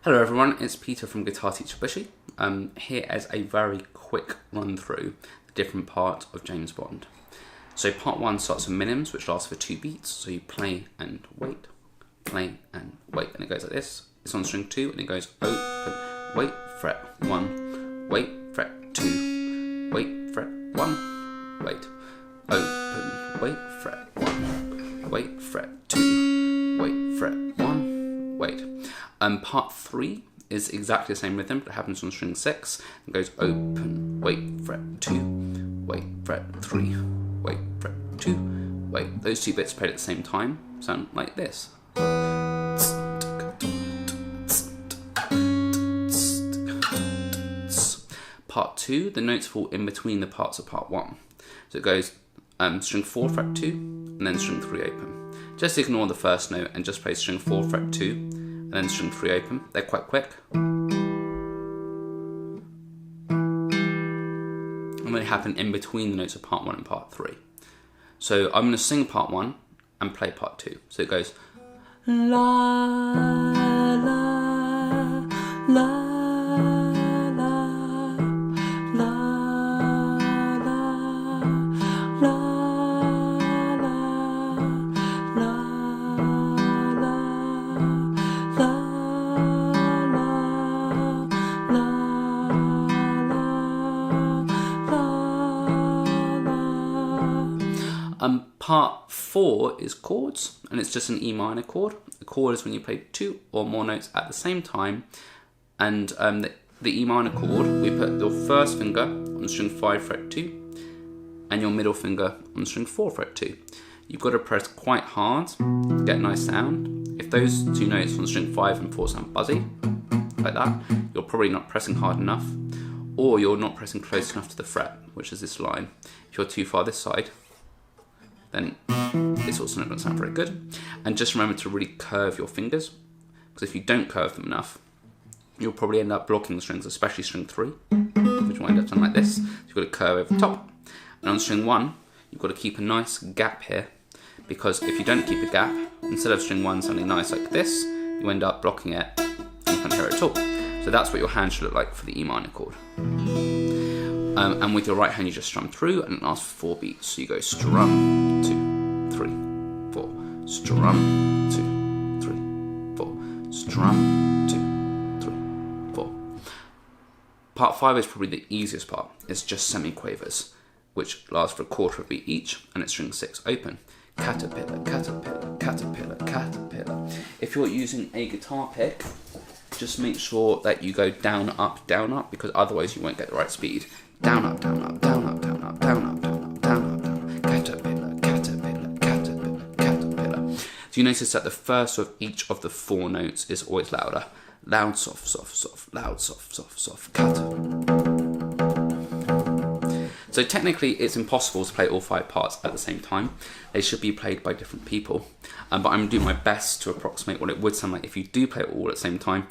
Hello everyone, it's Peter from Guitar Teacher Bushey. Here is a very quick run through the different parts of James Bond. So part 1 starts with minims, which lasts for 2 beats. So you play and wait, and it goes like this. It's on string 2 and it goes open, wait, fret 1, wait, fret 2, wait, fret 1, wait, open, wait, fret 1, wait, fret 2, wait, fret 1, wait. Part 3 is exactly the same rhythm, but it happens on string 6. It goes open, wait, fret 2, wait, fret 3, wait, fret 2, wait. Those 2 bits played at the same time sound like this. Part 2, the notes fall in between the parts of part 1. So it goes string 4, fret 2, and then string 3 open. Just ignore the first note and just play string 4, fret 2, and then string 3 open. They're quite quick. And they happen in between the notes of part 1 and part 3. So I'm going to sing part 1 and play part 2. So it goes la la la. Part 4 is chords, and it's just an E minor chord. A chord is when you play 2 or more notes at the same time, and the E minor chord, we put your first finger on string 5 fret 2, and your middle finger on string 4 fret 2. You've got to press quite hard to get a nice sound. If those 2 notes on string 5 and 4 sound buzzy, like that, you're probably not pressing hard enough, or you're not pressing close enough to the fret, which is this line. If you're too far this side, then it's also not going to sound very good. And just remember to really curve your fingers, because if you don't curve them enough, you'll probably end up blocking the strings, especially string 3, which will end up sounding like this. So you've got to curve over the top. And on string 1, you've got to keep a nice gap here, because if you don't keep a gap, instead of string 1 sounding nice like this, you end up blocking it and you can't hear it at all. So that's what your hand should look like for the E minor chord. And with your right hand you just strum through, and it lasts for 4 beats. So you go strum, 2, 3, 4, strum, 2, 3, 4, strum, 2, 3, 4. Part 5 is probably the easiest part. It's just semiquavers, which lasts for a quarter of a beat each, and it's string 6 open. Caterpillar, caterpillar, caterpillar, caterpillar. If you're using a guitar pick, just make sure that you go down, up, because otherwise you won't get the right speed. Down, up, down, up, down, up, down, up, down, up, down, up, down, up, down, up. Caterpillar, caterpillar, caterpillar, caterpillar. So you notice that the first of each of the 4 notes is always louder. Loud, soft, soft, soft, loud, soft, soft, soft, So technically it's impossible to play all 5 parts at the same time. They should be played by different people. But I'm going to do my best to approximate what it would sound like if you do play it all at the same time.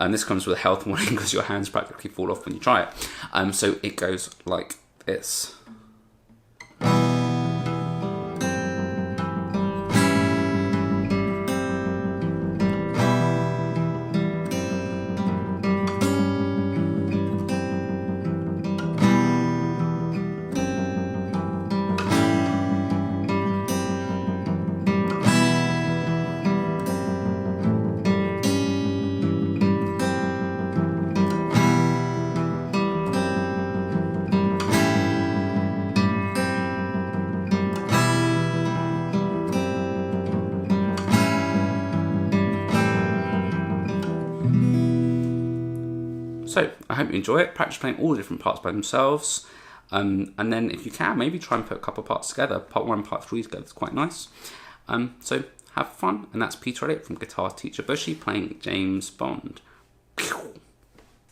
This comes with a health warning because your hands practically fall off when you try it. So it goes like this. So I hope you enjoy it. Practice playing all the different parts by themselves. And then if you can, maybe try and put a couple of parts together. Part 1 and part 3 together is quite nice. So have fun. And that's Peter Elliot from Guitar Teacher Bushey playing James Bond.